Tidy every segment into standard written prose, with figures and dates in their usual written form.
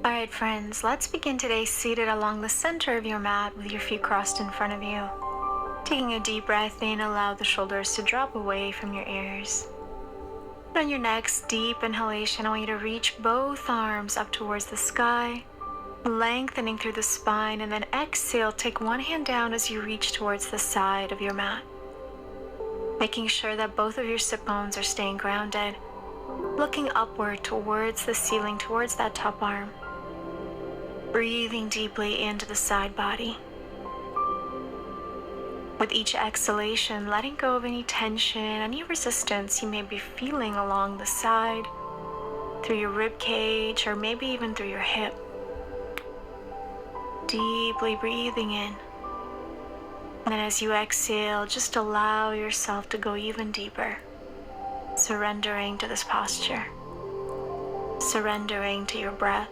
Alright friends, let's begin today seated along the center of your mat with your feet crossed in front of you. Taking a deep breath in, allow the shoulders to drop away from your ears. On your next deep inhalation, I want you to reach both arms up towards the sky, lengthening through the spine, and then exhale, take one hand down as you reach towards the side of your mat. Making sure that both of your sit bones are staying grounded, looking upward towards the ceiling, towards that top arm. Breathing deeply into the side body. With each exhalation, letting go of any tension, any resistance you may be feeling along the side, through your rib cage, or maybe even through your hip. Deeply breathing in. And then as you exhale, just allow yourself to go even deeper, surrendering to this posture, surrendering to your breath.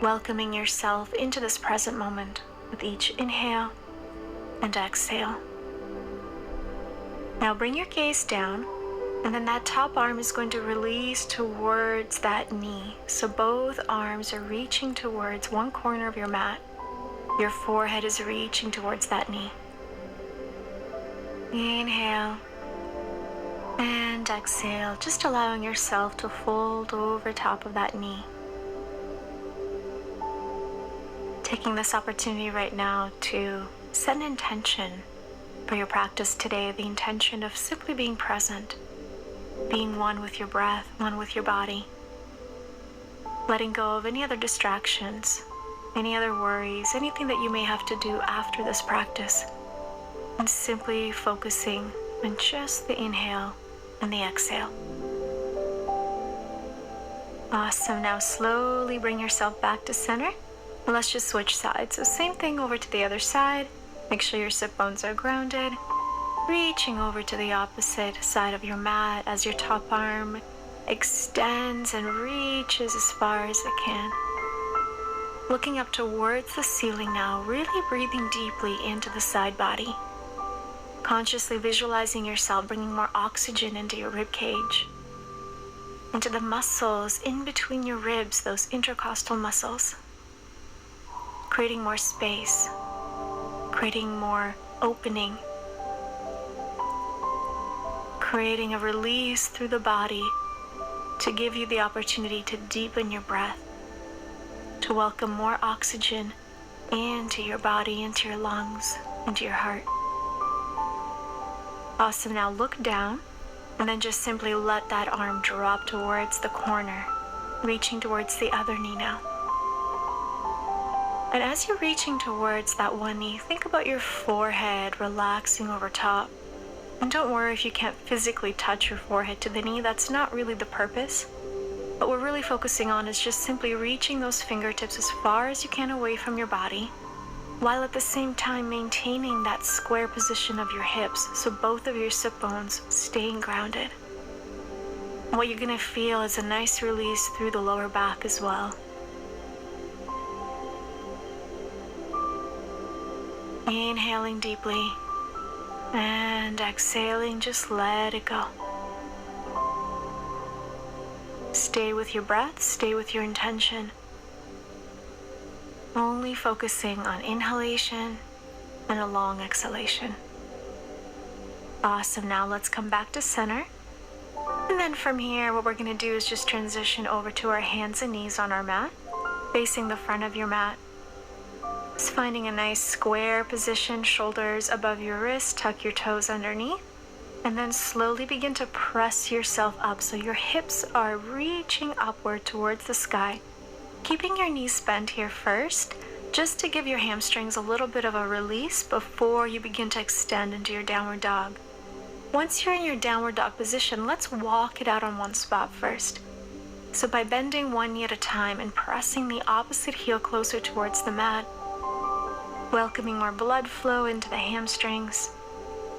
Welcoming yourself into this present moment with each inhale and exhale. Now bring your gaze down, and then that top arm is going to release towards that knee. So both arms are reaching towards one corner of your mat. Your forehead is reaching towards that knee. Inhale and exhale, just allowing yourself to fold over top of that knee. Taking this opportunity right now to set an intention for your practice today, the intention of simply being present, being one with your breath, one with your body, letting go of any other distractions, any other worries, anything that you may have to do after this practice, and simply focusing on just the inhale and the exhale. Awesome. Now slowly bring yourself back to center. Let's just switch sides. So same thing over to the other side. Make sure your sit bones are grounded. Reaching over to the opposite side of your mat as your top arm extends and reaches as far as it can. Looking up towards the ceiling now, really breathing deeply into the side body. Consciously visualizing yourself bringing more oxygen into your rib cage, into the muscles in between your ribs, those intercostal muscles. Creating more space, creating more opening, creating a release through the body to give you the opportunity to deepen your breath, to welcome more oxygen into your body, into your lungs, into your heart. Awesome. Now look down and then just simply let that arm drop towards the corner, reaching towards the other knee now. And as you're reaching towards that one knee, think about your forehead relaxing over top. And don't worry if you can't physically touch your forehead to the knee, that's not really the purpose. What we're really focusing on is just simply reaching those fingertips as far as you can away from your body, while at the same time maintaining that square position of your hips, so both of your sit bones staying grounded. And what you're going to feel is a nice release through the lower back as well. Inhaling deeply and exhaling, just let it go. Stay with your breath, stay with your intention. Only focusing on inhalation and a long exhalation. Awesome. Now let's come back to center. And then from here, what we're going to do is just transition over to our hands and knees on our mat, facing the front of your mat. Just finding a nice square position, shoulders above your wrist, tuck your toes underneath, and then slowly begin to press yourself up so your hips are reaching upward towards the sky. Keeping your knees bent here first, just to give your hamstrings a little bit of a release before you begin to extend into your downward dog. Once you're in your downward dog position, let's walk it out on one spot first. So by bending one knee at a time and pressing the opposite heel closer towards the mat, welcoming more blood flow into the hamstrings.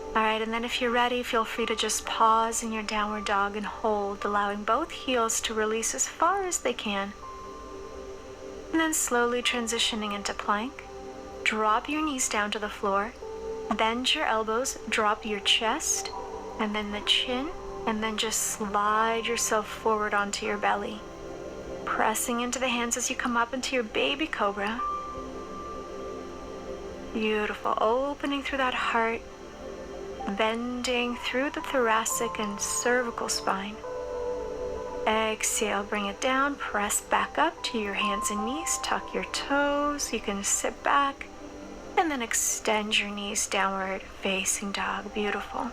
Alright, and then if you're ready, feel free to just pause in your downward dog and hold, allowing both heels to release as far as they can. And then slowly transitioning into plank. Drop your knees down to the floor, bend your elbows, drop your chest, and then the chin, and then just slide yourself forward onto your belly. pressing into the hands as you come up into your baby cobra. Beautiful, opening through that heart, bending through the thoracic and cervical spine. Exhale, bring it down, press back up to your hands and knees, tuck your toes, you can sit back, and then extend your knees downward, facing dog. Beautiful.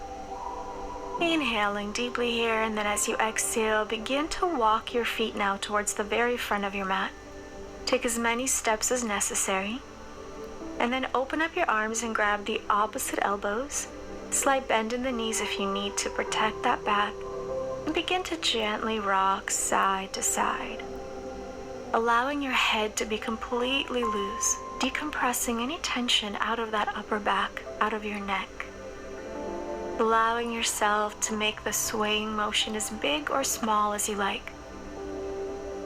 Inhaling deeply here, and then as you exhale, begin to walk your feet now towards the very front of your mat. Take as many steps as necessary, and then open up your arms and grab the opposite elbows. Slight bend in the knees if you need to protect that back, and begin to gently rock side to side, allowing your head to be completely loose, decompressing any tension out of that upper back, out of your neck, allowing yourself to make the swaying motion as big or small as you like.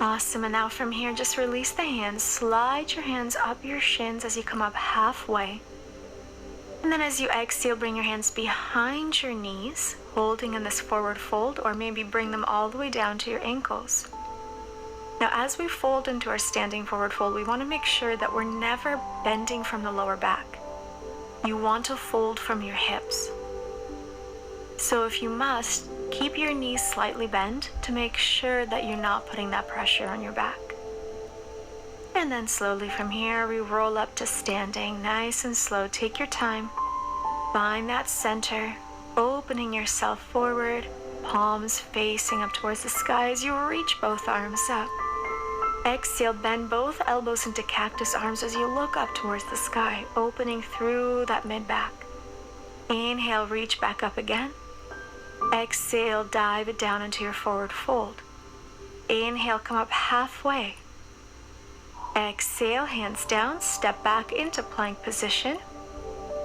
Awesome, and now from here, just release the hands, slide your hands up your shins as you come up halfway. And then as you exhale, bring your hands behind your knees, holding in this forward fold, or maybe bring them all the way down to your ankles. Now, as we fold into our standing forward fold, we want to make sure that we're never bending from the lower back. You want to fold from your hips. So if you must, keep your knees slightly bent to make sure that you're not putting that pressure on your back. And then slowly from here, we roll up to standing, nice and slow. Take your time. Find that center, opening yourself forward, palms facing up towards the sky as you reach both arms up. Exhale, bend both elbows into cactus arms as you look up towards the sky, opening through that mid-back. Inhale, reach back up again. Exhale, dive it down into your forward fold. Inhale, come up halfway. Exhale, hands down, step back into plank position.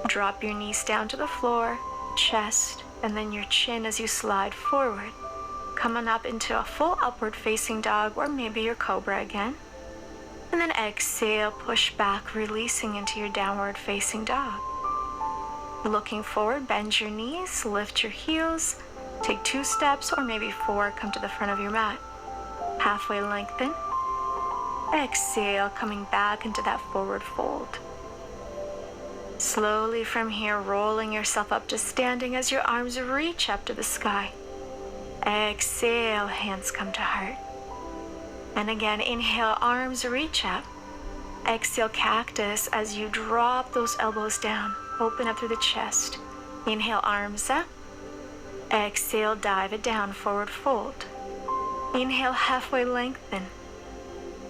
Drop your knees down to the floor, chest, and then your chin as you slide forward. Coming up into a full upward facing dog, or maybe your cobra again. And then exhale, push back, releasing into your downward facing dog. Looking forward, bend your knees, lift your heels, take 2 steps or maybe 4, come to the front of your mat. Halfway lengthen. Exhale, coming back into that forward fold. Slowly from here, rolling yourself up to standing as your arms reach up to the sky. Exhale, hands come to heart. And again, inhale, arms reach up. Exhale, cactus as you drop those elbows down. Open up through the chest. Inhale, arms up. Exhale, dive it down, forward fold. Inhale, halfway lengthen.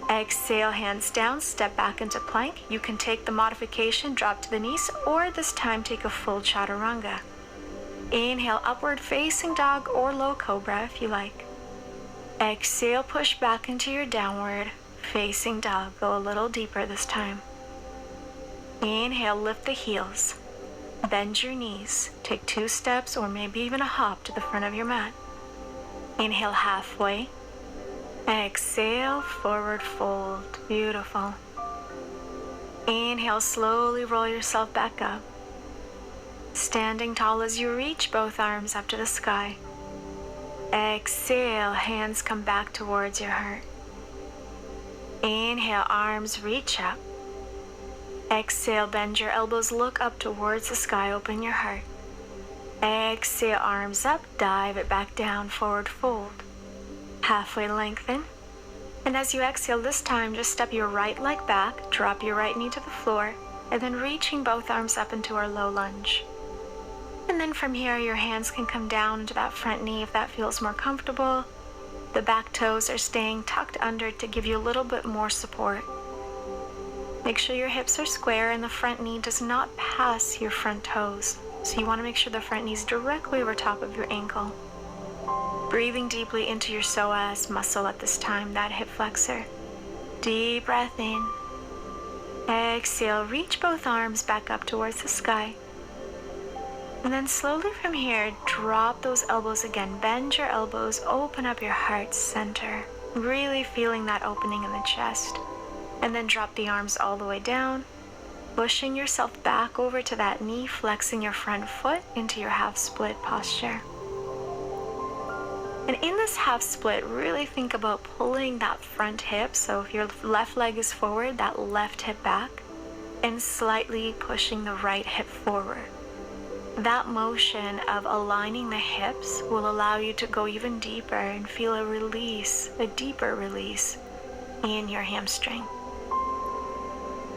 Exhale, hands down, step back into plank. You can take the modification, drop to the knees, or this time take a full chaturanga. Inhale, upward facing dog or low cobra if you like. Exhale, push back into your downward facing dog. Go a little deeper this time. Inhale, lift the heels. Bend your knees. Take 2 steps or maybe even a hop to the front of your mat. Inhale, halfway. Exhale, forward fold. Beautiful. Inhale, slowly roll yourself back up. Standing tall as you reach both arms up to the sky. Exhale, hands come back towards your heart. Inhale, arms reach up. Exhale, bend your elbows, look up towards the sky, open your heart. Exhale, arms up, dive it back down, forward fold. Halfway lengthen. And as you exhale this time, just step your right leg back, drop your right knee to the floor, and then reaching both arms up into our low lunge. And then from here, your hands can come down to that front knee if that feels more comfortable. The back toes are staying tucked under to give you a little bit more support. Make sure your hips are square and the front knee does not pass your front toes. So you want to make sure the front knee is directly over top of your ankle. Breathing deeply into your psoas muscle at this time, that hip flexor. Deep breath in. Exhale, reach both arms back up towards the sky. And then slowly from here, drop those elbows again. Bend your elbows, open up your heart center. Really feeling that opening in the chest. And then drop the arms all the way down, pushing yourself back over to that knee, flexing your front foot into your half split posture. And in this half split, really think about pulling that front hip. So if your left leg is forward, that left hip back, and slightly pushing the right hip forward. That motion of aligning the hips will allow you to go even deeper and feel a release, a deeper release in your hamstring.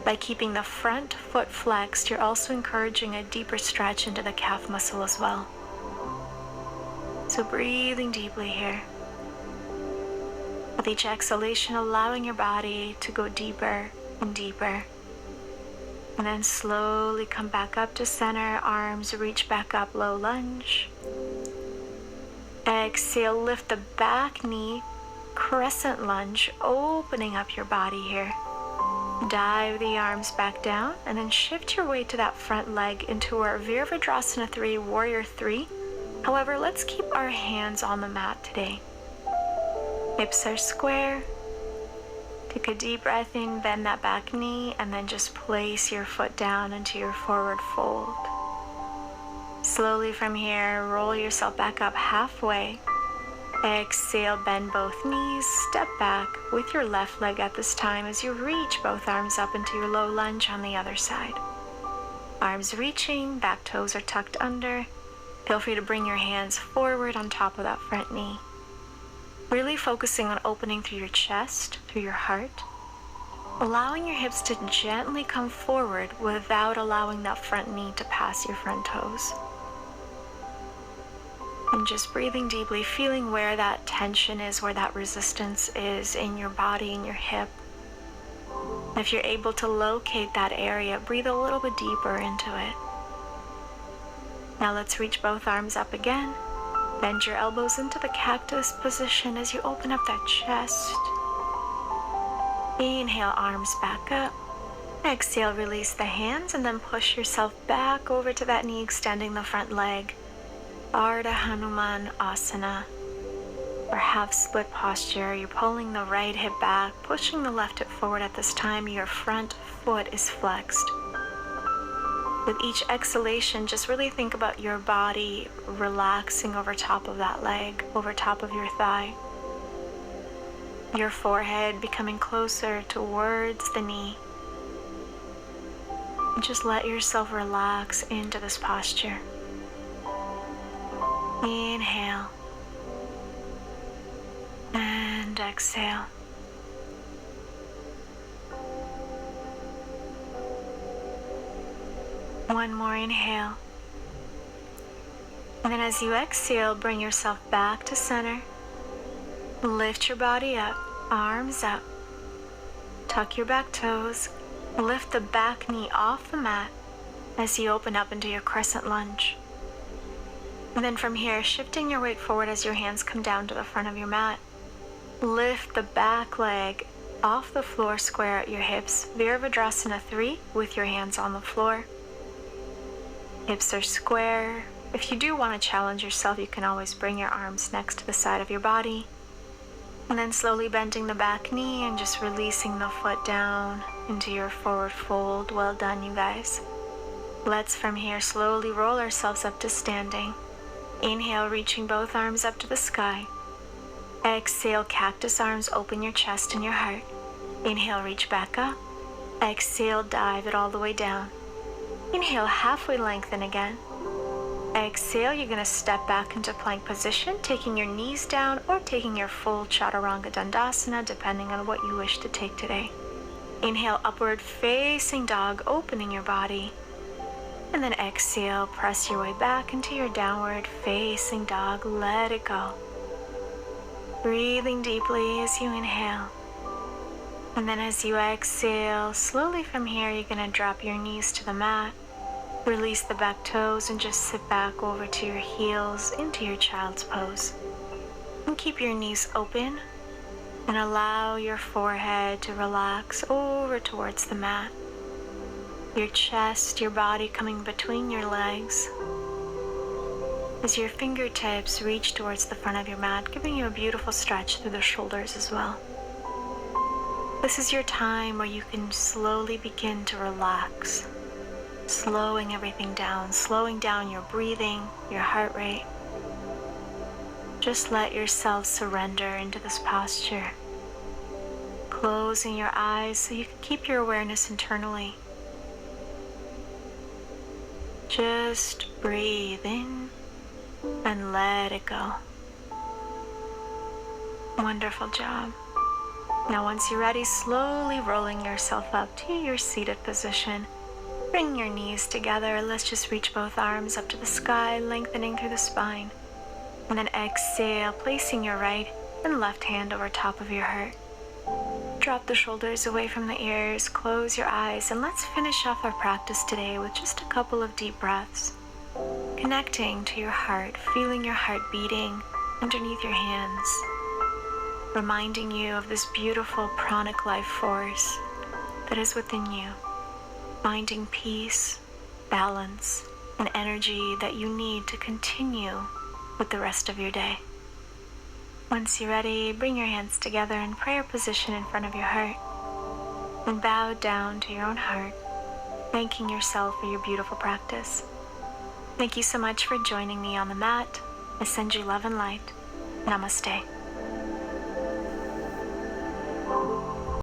By keeping the front foot flexed, you're also encouraging a deeper stretch into the calf muscle as well. So breathing deeply here. With each exhalation, allowing your body to go deeper and deeper. And then slowly come back up to center, arms reach back up, low lunge. Exhale, lift the back knee, crescent lunge, opening up your body here. Dive the arms back down and then shift your weight to that front leg into our Virabhadrasana 3, Warrior 3. However, let's keep our hands on the mat today. Hips are square. Take a deep breath in, bend that back knee, and then just place your foot down into your forward fold. Slowly from here, roll yourself back up halfway. Exhale, bend both knees, step back with your left leg at this time as you reach both arms up into your low lunge on the other side. Arms reaching, back toes are tucked under. Feel free to bring your hands forward on top of that front knee. Really focusing on opening through your chest, through your heart. Allowing your hips to gently come forward without allowing that front knee to pass your front toes. And just breathing deeply, feeling where that tension is, where that resistance is in your body, in your hip. If you're able to locate that area, breathe a little bit deeper into it. Now let's reach both arms up again. Bend your elbows into the cactus position as you open up that chest. Inhale, arms back up. Exhale, release the hands and then push yourself back over to that knee, extending the front leg. Ardha Hanuman Asana, or half split posture. You're pulling the right hip back, pushing the left hip forward at this time. Your front foot is flexed. With each exhalation, just really think about your body relaxing over top of that leg, over top of your thigh. Your forehead becoming closer towards the knee. And just let yourself relax into this posture. Inhale. And exhale. One more inhale. And then as you exhale, bring yourself back to center. Lift your body up, arms up. Tuck your back toes. Lift the back knee off the mat as you open up into your crescent lunge. And then from here, shifting your weight forward as your hands come down to the front of your mat. Lift the back leg off the floor, square out your hips. Virabhadrasana 3 with your hands on the floor. Hips are square. If you do want to challenge yourself, you can always bring your arms next to the side of your body. And then slowly bending the back knee and just releasing the foot down into your forward fold. Well done, you guys. Let's from here slowly roll ourselves up to standing. Inhale, reaching both arms up to the sky. Exhale, cactus arms, open your chest and your heart. Inhale, reach back up. Exhale, dive it all the way down. Inhale, halfway lengthen again. Exhale, you're going to step back into plank position, taking your knees down or taking your full Chaturanga Dandasana, depending on what you wish to take today. Inhale, upward facing dog, opening your body. And then exhale, press your way back into your downward facing dog. Let it go. Breathing deeply as you inhale. And then as you exhale, slowly from here, you're going to drop your knees to the mat. Release the back toes and just sit back over to your heels into your child's pose. And keep your knees open and allow your forehead to relax over towards the mat. Your chest, your body coming between your legs. As your fingertips reach towards the front of your mat, giving you a beautiful stretch through the shoulders as well. This is your time where you can slowly begin to relax. Slowing everything down, slowing down your breathing, your heart rate. Just let yourself surrender into this posture, closing your eyes so you can keep your awareness internally. Just breathe in and let it go. Wonderful job. Now once you're ready, slowly rolling yourself up to your seated position. Bring your knees together. Let's just reach both arms up to the sky, lengthening through the spine. And then exhale, placing your right and left hand over top of your heart. Drop the shoulders away from the ears, close your eyes, and let's finish off our practice today with just a couple of deep breaths. Connecting to your heart, feeling your heart beating underneath your hands. Reminding you of this beautiful pranic life force that is within you. Finding peace, balance, and energy that you need to continue with the rest of your day. Once you're ready, bring your hands together in prayer position in front of your heart and bow down to your own heart, thanking yourself for your beautiful practice. Thank you so much for joining me on the mat. I send you love and light. Namaste.